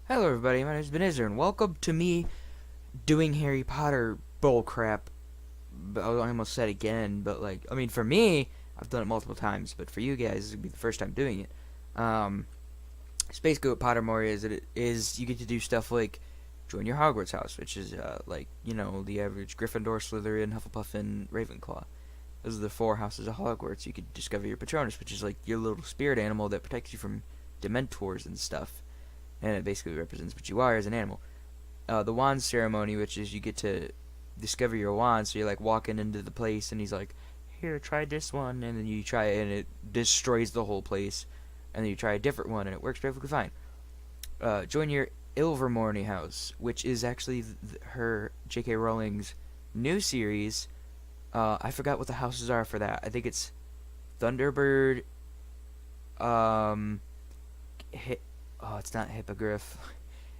Hello everybody, my name is Benizzor, and welcome to me doing Harry Potter bullcrap. I almost said again, but for me, I've done it multiple times, but for you guys, this would be the first time doing it. Um, it's basically what Pottermore is. It is you get to do stuff like join your Hogwarts house, which is the average Gryffindor, Slytherin, Hufflepuff, and Ravenclaw. Those are the four houses of Hogwarts. You could discover your Patronus, which is like your little spirit animal that protects you from Dementors and stuff, and it basically represents what you are as an animal. The wand ceremony, which is you get to discover your wand, so you're like walking into the place, and he's like, "Here, try this one," and then you try it, and it destroys the whole place, and then you try a different one, and it works perfectly fine. Join your Ilvermorny house, which is actually her J.K. Rowling's new series. I forgot what the houses are for that. I think it's Thunderbird. Um, oh, it's not Hippogriff.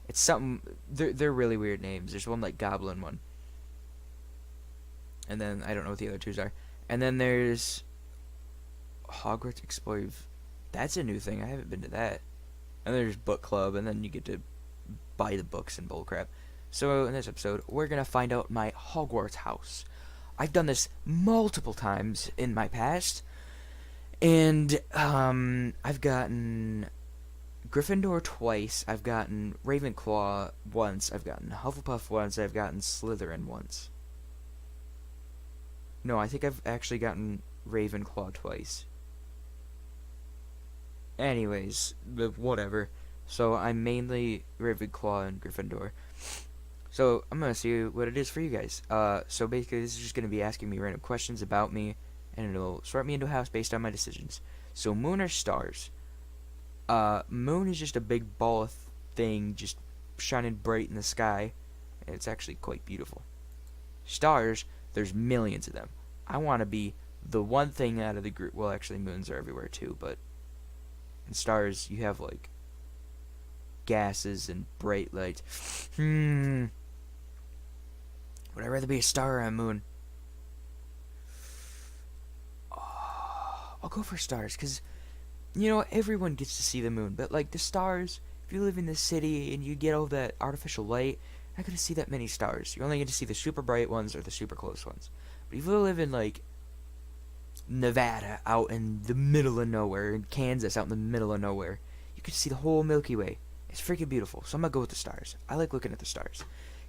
It's something. They're really weird names. There's one like Goblin one, and then I don't know what the other twos are. And then there's Hogwarts Explore. That's a new thing. I haven't been to that. And there's Book Club, and then you get to buy the books and bullcrap. So in this episode, we're gonna find out my Hogwarts house. I've done this multiple times in my past, and I've gotten Gryffindor twice. I've gotten Ravenclaw once. I've gotten Hufflepuff once. I've gotten Slytherin once. No, I think I've actually gotten Ravenclaw twice. Anyways, whatever. So I'm mainly Ravenclaw and Gryffindor. So I'm gonna see what it is for you guys. So basically, this is just gonna be asking me random questions about me, and it'll sort me into a house based on my decisions. So moon or stars? Moon is just a big ball of thing just shining bright in the sky, and it's actually quite beautiful. Stars, there's millions of them. I want to be the one thing out of the group. Well, actually, moons are everywhere too, but in stars, you have like gases and bright lights. Would I rather be a star or a moon? Oh, I'll go for stars, because everyone gets to see the moon, but like the stars, if you live in the city and you get all that artificial light, you're not gonna see that many stars. You're only gonna see the super bright ones or the super close ones. But if you live in like Nevada, out in the middle of nowhere, in Kansas, out in the middle of nowhere, you can see the whole Milky Way. It's freaking beautiful. So I'm gonna go with the stars. I like looking at the stars.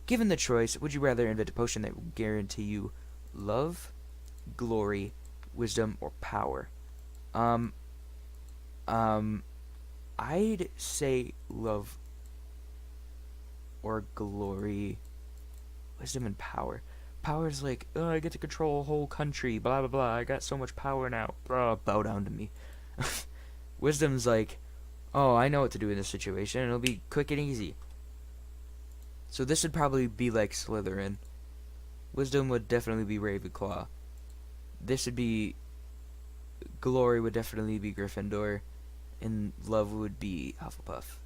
Given the choice, would you rather invent a potion that will guarantee you love, glory, wisdom, or power? Um, I'd say love or glory, wisdom and power. Power is like, oh, I get to control a whole country, blah blah blah. I got so much power now. Bow down to me. Wisdom's like, oh, I know what to do in this situation. It'll be quick and easy. So this would probably be like Slytherin. Wisdom would definitely be Ravenclaw. This would be glory would definitely be Gryffindor, and love would be Hufflepuff.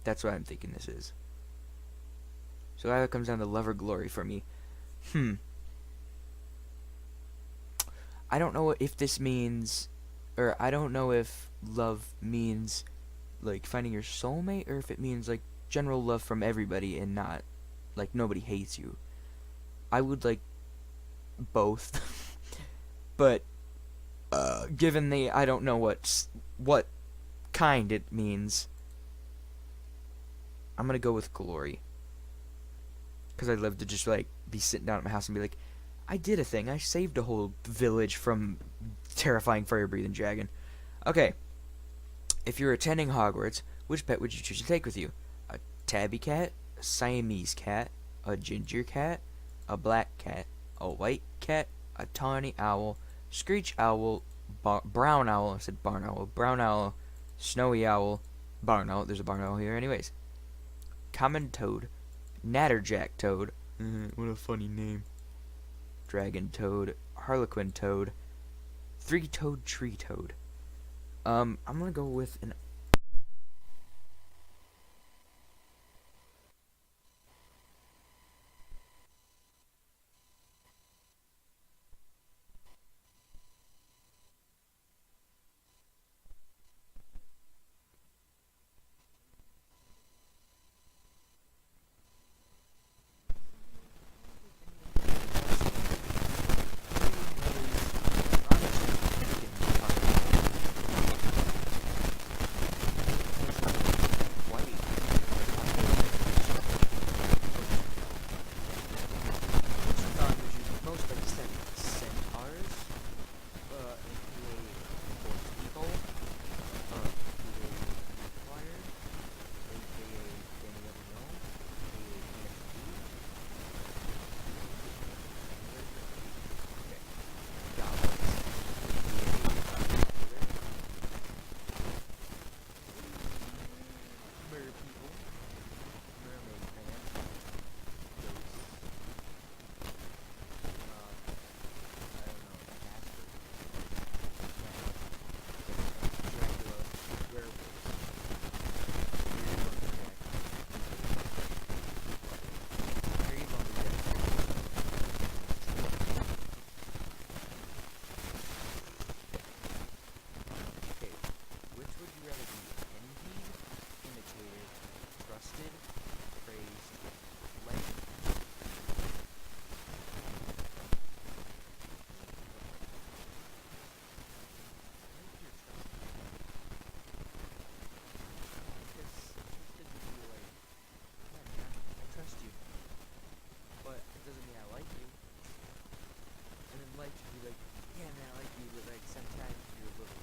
That's what I'm thinking this is. So that comes down to love or glory for me. I don't know if this means, or I don't know if love means like finding your soulmate, or if it means like general love from everybody and not like nobody hates you. I would like both, but given the I don't know what kind it means, I'm gonna go with glory. Because I'd love to just like be sitting down at my house and be like, I did a thing. I saved a whole village from terrifying fire-breathing dragon. Okay, if you're attending Hogwarts, which pet would you choose to take with you? A tabby cat, a Siamese cat, a ginger cat, a black cat, a white cat, a tawny owl, screech owl, brown owl. I said barn owl. Brown owl, snowy owl, barn owl. There's a barn owl here, anyways. Common toad, natterjack toad. What a funny name. Dragon toad, harlequin toad, three-toed tree toad. I'm gonna go with an trusted, praised, legend. I trust you, but it doesn't mean I like you. And then like should be like, yeah man, I like you, but like sometimes you're a little,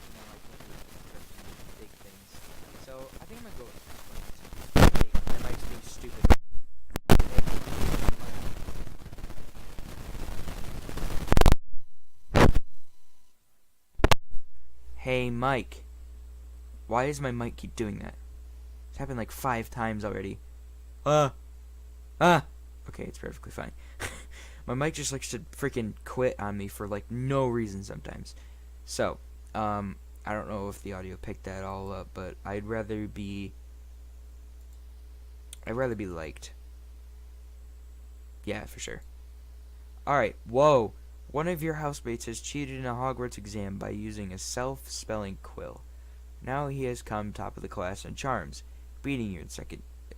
you know, I can't really trust you with big things. So I think I'm gonna go with Hey, my mic's being stupid. Hey Mike, why does my mic keep doing that? It's happened like 5 times already. Uh, Okay, it's perfectly fine. My mic just likes to freaking quit on me for like no reason sometimes. So, I don't know if the audio picked that all up, but I'd rather be liked. Yeah, for sure. Alright, whoa. One of your housemates has cheated in a Hogwarts exam by using a self-spelling quill. Now he has come top of the class in charms, beating you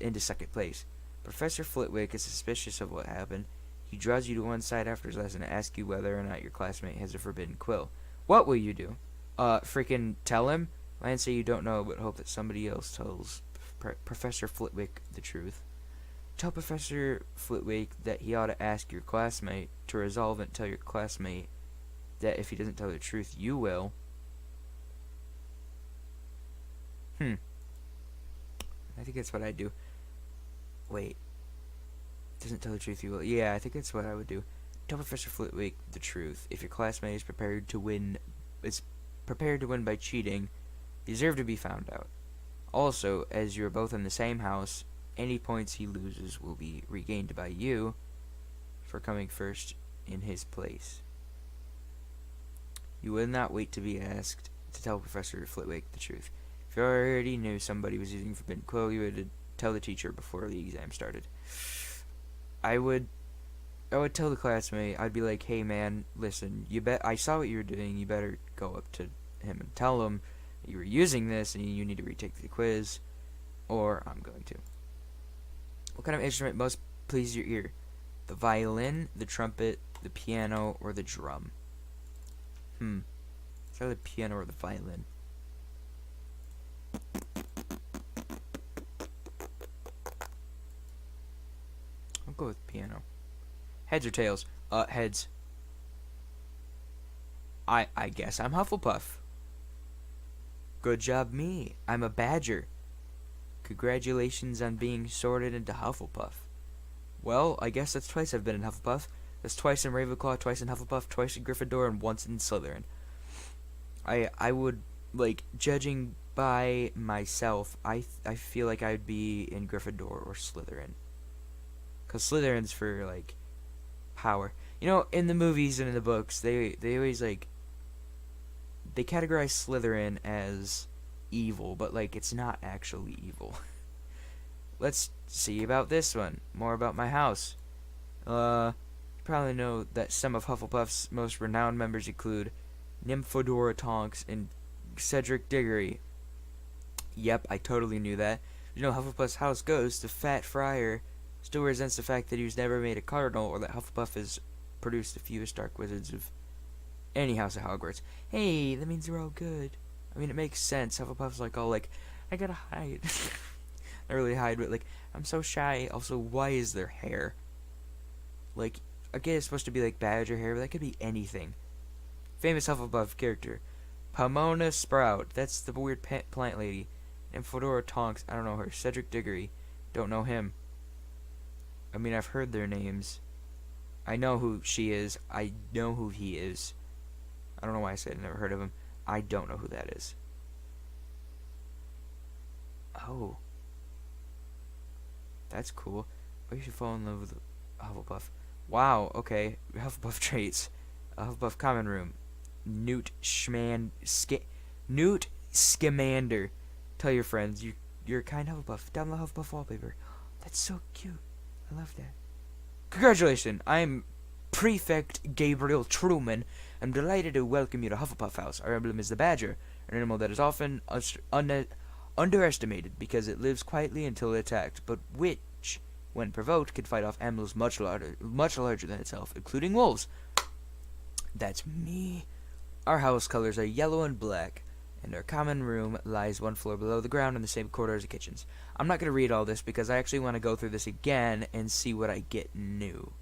into second place. Professor Flitwick is suspicious of what happened. He draws you to one side after his lesson to ask you whether or not your classmate has a forbidden quill. What will you do? Freaking tell him? Land say you don't know, but hope that somebody else tells Professor Flitwick the truth. Tell Professor Flitwick that he ought to ask your classmate to resolve and tell your classmate that if he doesn't tell the truth, you will. I think that's what I'd do. Wait. Doesn't tell the truth, you will. Yeah, I think that's what I would do. Tell Professor Flitwick the truth. If your classmate is prepared to win by cheating, you deserve to be found out. Also, as you're both in the same house, any points he loses will be regained by you for coming first in his place. You would not wait to be asked to tell Professor Flitwick the truth. If you already knew somebody was using forbidden quill, you would tell the teacher before the exam started. I would tell the classmate. I'd be like, "Hey man, listen, I saw what you were doing. You better go up to him and tell him that you were using this and you need to retake the quiz, or I'm going to." What kind of instrument most pleases your ear? The violin, the trumpet, the piano, or the drum? It's either the piano or the violin. I'll go with piano. Heads or tails? Heads. I guess I'm Hufflepuff. Good job me. I'm a badger. Congratulations on being sorted into Hufflepuff. Well, I guess that's twice I've been in Hufflepuff. That's twice in Ravenclaw, twice in Hufflepuff, twice in Gryffindor, and once in Slytherin. I would, like, judging by myself, I feel like I'd be in Gryffindor or Slytherin. Because Slytherin's for, like, power. You know, in the movies and in the books, they always, like, they categorize Slytherin as evil, but, like, it's not actually evil. Let's see about this one. More about my house. You probably know that some of Hufflepuff's most renowned members include Nymphadora Tonks and Cedric Diggory. Yep, I totally knew that. You know, Hufflepuff's house goes, the Fat Friar still resents the fact that he was never made a cardinal, or that Hufflepuff has produced the fewest dark wizards of any house at Hogwarts. Hey, that means they're all good. I mean, it makes sense. Hufflepuff's like all like, I gotta hide. Not really hide, but like, I'm so shy. Also, why is there hair? Like, I guess it's supposed to be like badger hair, but that could be anything. Famous Hufflepuff character. Pomona Sprout. That's the weird plant lady. And Fedora Tonks. I don't know her. Cedric Diggory. Don't know him. I mean, I've heard their names. I know who she is. I know who he is. I don't know why I said I never heard of him. I don't know who that is. Oh. That's cool. Oh, you should fall in love with Hufflepuff. Wow, okay. Hufflepuff traits. Hufflepuff common room. Newt Scamander. Tell your friends you're a kind Hufflepuff. Download Hufflepuff wallpaper. That's so cute. I love that. Congratulations, I'm Prefect Gabriel Truman. I'm delighted to welcome you to Hufflepuff House. Our emblem is the badger. an animal that is often underestimated because it lives quietly until attacked, but which, when provoked, can fight off animals much larger than itself, including wolves. That's me. Our house colors are yellow and black, and our common room lies one floor below the ground in the same corridor as the kitchens. I'm not going to read all this because I actually want to go through this again and see what I get new.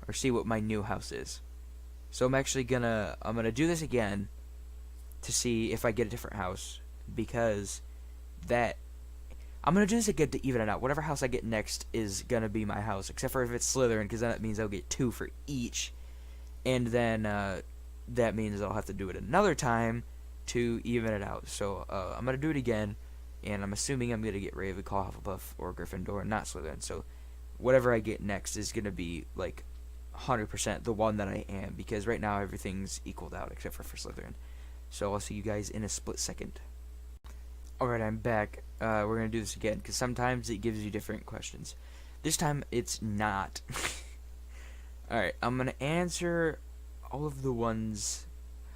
Or see what my new house is. So I'm actually gonna do this again to see if I get a different house, because I'm gonna do this again to even it out. Whatever house I get next is gonna be my house, except for if it's Slytherin, because then that means I'll get 2 for each, and then that means I'll have to do it another time to even it out. So I'm gonna do it again, and I'm assuming I'm gonna get Ravenclaw, Hufflepuff, or Gryffindor, not Slytherin. So whatever I get next is gonna be like 100% the one that I am, because right now everything's equaled out except for Slytherin. So I'll see you guys in a split second. Alright, I'm back. We're going to do this again, because sometimes it gives you different questions. This time, it's not. Alright, I'm going to answer all of the ones.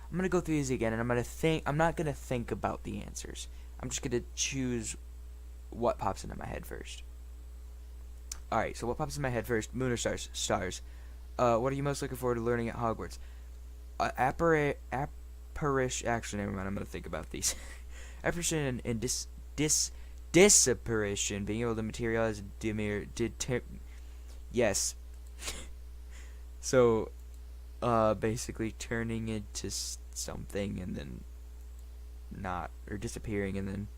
I'm going to go through these again, and I'm not going to think about the answers. I'm just going to choose what pops into my head first. Alright, so what pops in my head first? Moon or stars? Stars. What are you most looking forward to learning at Hogwarts? Actually, never mind, I'm going to think about these. Apparition and disapparition, being able to materialize yes. So, basically turning into something and then not, or disappearing and then,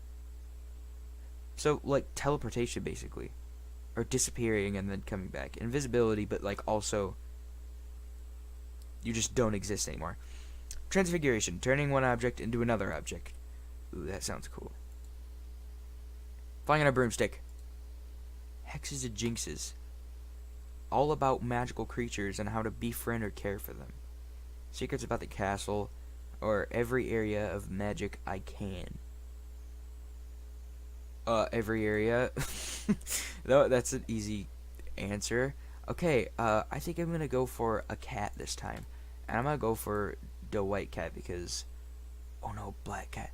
so, like, teleportation, basically. Or disappearing and then coming back. Invisibility, but, like, also, you just don't exist anymore. Transfiguration, turning one object into another object. Ooh, that sounds cool. Flying on a broomstick. Hexes and jinxes. All about magical creatures and how to befriend or care for them. Secrets about the castle, or every area of magic I can. Every area. No, that's an easy answer. Okay, I think I'm gonna go for a cat this time. And I'm gonna go for the white cat because... Oh no, black cat.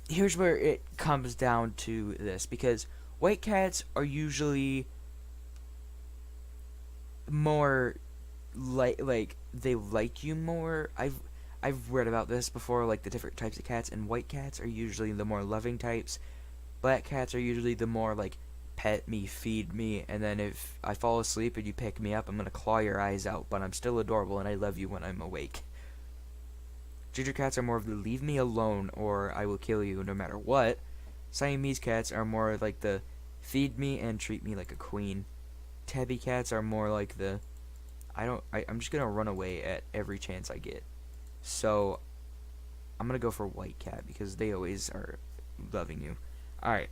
Here's where it comes down to this, because white cats are usually more like they like you more. I've read about this before, like the different types of cats, and white cats are usually the more loving types. Black cats are usually the more like pet me, feed me, and then if I fall asleep and you pick me up, I'm gonna claw your eyes out, but I'm still adorable and I love you when I'm awake. Ginger cats are more of the leave me alone or I will kill you no matter what. Siamese cats are more like the feed me and treat me like a queen. Tabby cats are more like the I'm just gonna run away at every chance I get. So I'm gonna go for white cat because they always are loving you. Alright.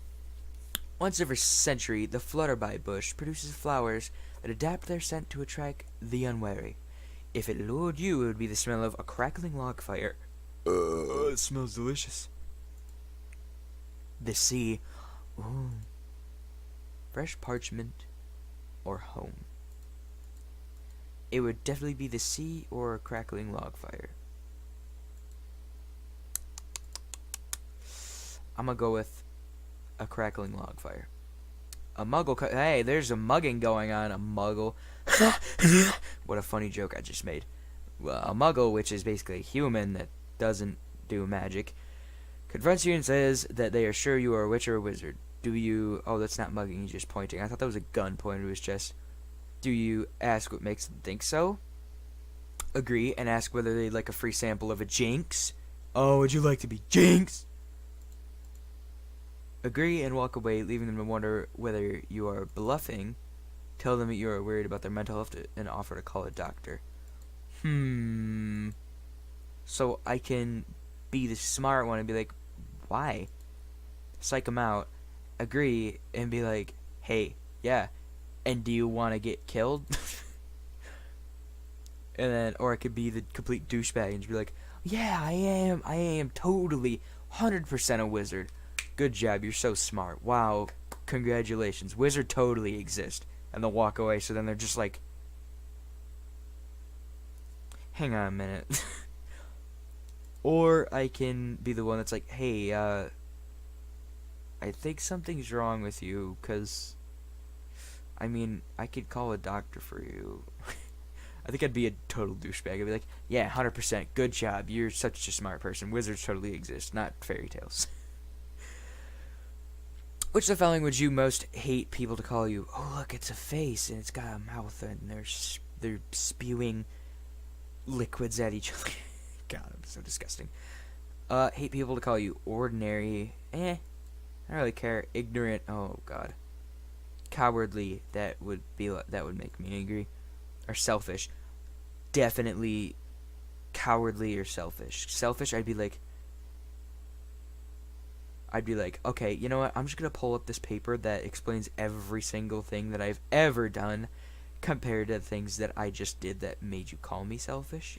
Once every century, the flutterby bush produces flowers that adapt their scent to attract the unwary. If it lured you, it would be the smell of a crackling log fire. It smells delicious. The sea. Ooh. Fresh parchment or home. It would definitely be the sea or a crackling log fire. I'm gonna go with a crackling log fire. A muggle. Hey, there's a mugging going on. A muggle. What a funny joke I just made. Well, a muggle, which is basically a human that doesn't do magic, confronts you and says that they are sure you are a witch or a wizard. Do you... Oh, that's not mugging, he's just pointing. I thought that was a gun pointed to his chest. Do you ask what makes them think so? Agree, and ask whether they'd like a free sample of a jinx. Oh, would you like to be jinx? Agree and walk away, leaving them to wonder whether you are bluffing. Tell them that you are worried about their mental health and offer to call a doctor. So I can be the smart one and be like, why? Psych them out. Agree and be like, hey, yeah. And do you want to get killed? And then, or I could be the complete douchebag and just be like, yeah, I am totally 100% a wizard. Good job, you're so smart. Wow, congratulations. Wizard totally exist. And they'll walk away, so then they're just like, hang on a minute. Or I can be the one that's like, hey, I think something's wrong with you, because, I mean, I could call a doctor for you. I think I'd be a total douchebag. I'd be like, yeah, 100%, good job, you're such a smart person. Wizards totally exist, not fairy tales. Which of the following would you most hate people to call you? Oh, look, it's a face, and it's got a mouth, and they're spewing liquids at each other. God, I'm so disgusting. Hate people to call you ordinary. I don't really care. Ignorant. Oh God. Cowardly. That would make me angry. Or selfish. Definitely cowardly or selfish. Selfish, I'd be like, okay, you know what? I'm just gonna pull up this paper that explains every single thing that I've ever done compared to the things that I just did that made you call me selfish.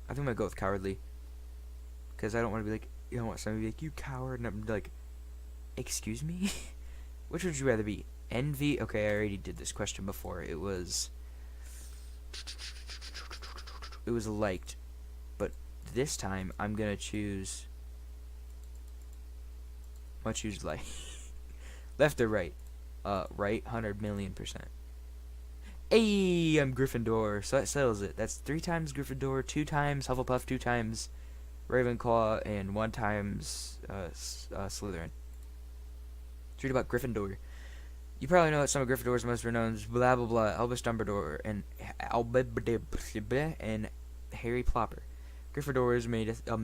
I think I'm gonna go with cowardly. Because I don't want to be like, you don't want somebody to be like, you coward, and I'm like, excuse me? Which would you rather be? Envy? Okay, I already did this question before. It was liked. But this time, I'm gonna choose... I'll choose like... Left or right? Right, 100,000,000%. Hey, I'm Gryffindor, so that settles it. That's 3 times Gryffindor, 2 times Hufflepuff, 2 times Ravenclaw, and 1 times Slytherin. Let's read about Gryffindor. You probably know that some of Gryffindor's most renowned blah blah blah, Albus Dumbledore and Harry Plopper. Gryffindor was made a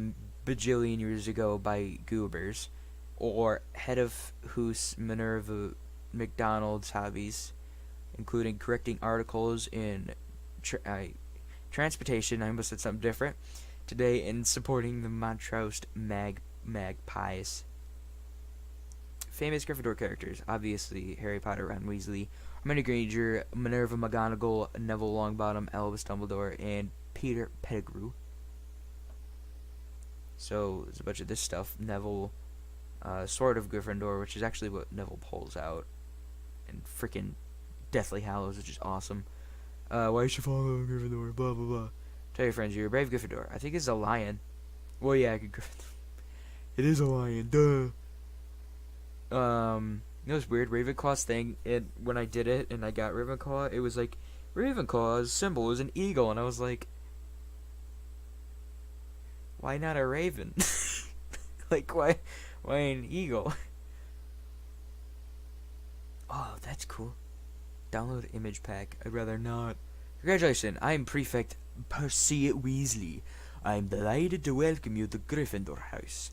bajillion years ago by goobers, or head of whose Minerva McDonald's hobbies, including correcting articles in transportation. I almost said something different today, in supporting the Montrose Magpies. Famous Gryffindor characters, obviously Harry Potter, Ron Weasley, Hermione Granger, Minerva McGonagall, Neville Longbottom, Albus Dumbledore, and Peter Pettigrew. So there's a bunch of this stuff. Neville, Sword of Gryffindor, which is actually what Neville pulls out, and freaking Deathly Hallows, which is awesome. Why you should follow Gryffindor, blah blah blah. Tell your friends you're a brave Gryffindor. I think it's a lion. Well, yeah, Gryffindor. It is a lion, duh. It was weird, Ravenclaw's thing, when I did it, and I got Ravenclaw, it was like, Ravenclaw's symbol is an eagle, and I was like, why not a raven? Like, why an eagle? Oh, that's cool. Download image pack. I'd rather not. Congratulations, I'm Prefect Percy Weasley. I'm delighted to welcome you to Gryffindor House.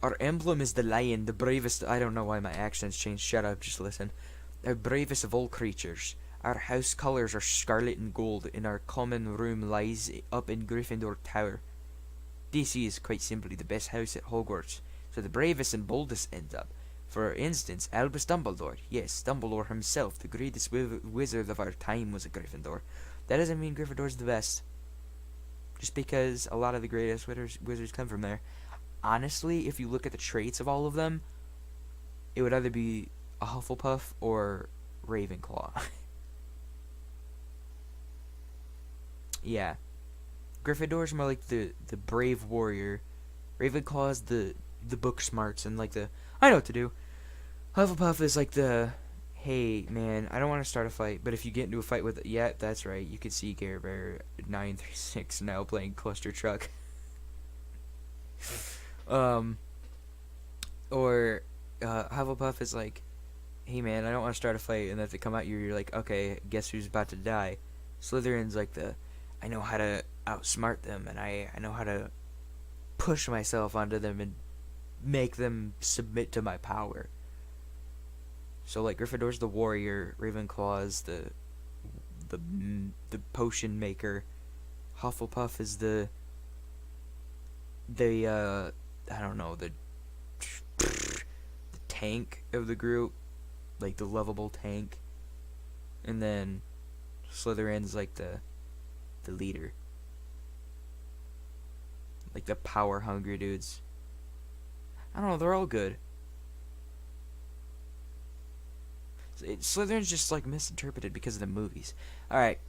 Our emblem is the lion, the bravest... I don't know why my accent's changed. Shut up, just listen. Our bravest of all creatures. Our house colours are scarlet and gold, and our common room lies up in Gryffindor Tower. This is, quite simply, the best house at Hogwarts, so the bravest and boldest end up. For instance, Albus Dumbledore. Yes, Dumbledore himself, the greatest wizard of our time, was a Gryffindor. That doesn't mean Gryffindor's the best. Just because a lot of the greatest wizards come from there. Honestly, if you look at the traits of all of them, it would either be a Hufflepuff or Ravenclaw. Yeah. Gryffindor's more like the brave warrior. Ravenclaw's the book smarts and like the, I know what to do. Hufflepuff is like the, hey man, I don't want to start a fight, but if you get into a fight with it, yeah, that's right, you can see Gare Bear 936 now playing Cluster Truck. Or Hufflepuff is like, hey man, I don't want to start a fight, and then if they come at you, you're like, okay, guess who's about to die? Slytherin's like the, I know how to outsmart them, and I know how to push myself onto them and make them submit to my power. So like Gryffindor's the warrior, Ravenclaw's the potion maker, Hufflepuff is the I don't know, the tank of the group, like the lovable tank, and then Slytherin's like the leader, like the power hungry dudes. I don't know, they're all good. Slytherin's just like misinterpreted because of the movies. Alright,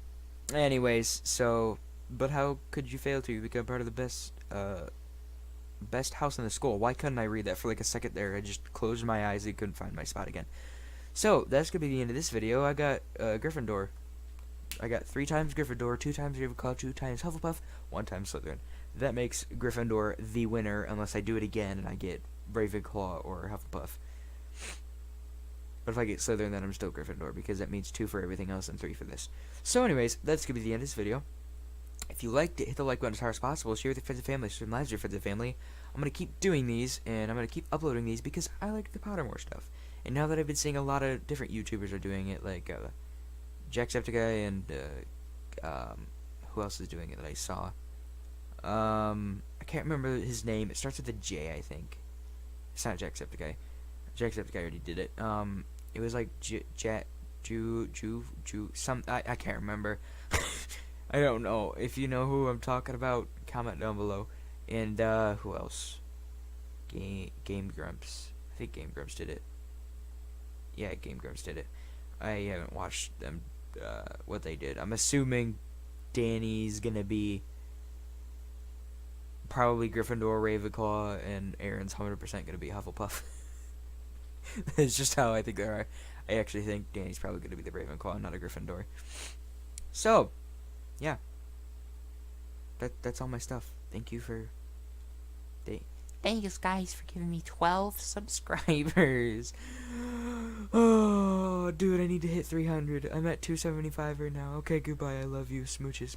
anyways, so But how could you fail to become part of the best house in the school? Why couldn't I read that for like a second there? I just closed my eyes and couldn't find my spot again. So, that's going to be the end of this video. I got Gryffindor. I got 3 times Gryffindor, 2 times Ravenclaw, 2 times Hufflepuff, 1 time Slytherin. That makes Gryffindor the winner unless I do it again and I get Ravenclaw or Hufflepuff. But if I get Slytherin, then I'm still Gryffindor, because that means 2 for everything else and 3 for this. So anyways, that's going to be the end of this video. If you liked it, hit the like button as hard as possible. Share with your friends and family. Stream lives with your friends and family. I'm going to keep doing these, and I'm going to keep uploading these because I like the Pottermore stuff. And now that I've been seeing a lot of different YouTubers are doing it, like Jacksepticeye and who else is doing it that I saw? I can't remember his name. It starts with a J, I think. It's not Jacksepticeye. Jacksepticeye already did it. It was like I can't remember. I don't know. If you know who I'm talking about, comment down below. And who else? Game Grumps. I think Game Grumps did it. Yeah, Game Grumps did it. I haven't watched them. What they did. I'm assuming Danny's gonna be probably Gryffindor, Ravenclaw, and Aaron's 100% gonna be Hufflepuff. That's just how I think they are. I actually think Danny's probably gonna be the Ravenclaw, not a Gryffindor. So, yeah. That's all my stuff. Thank you guys for giving me 12 subscribers. Oh, dude, I need to hit 300. I'm at 275 right now. Okay, goodbye. I love you. Smooches.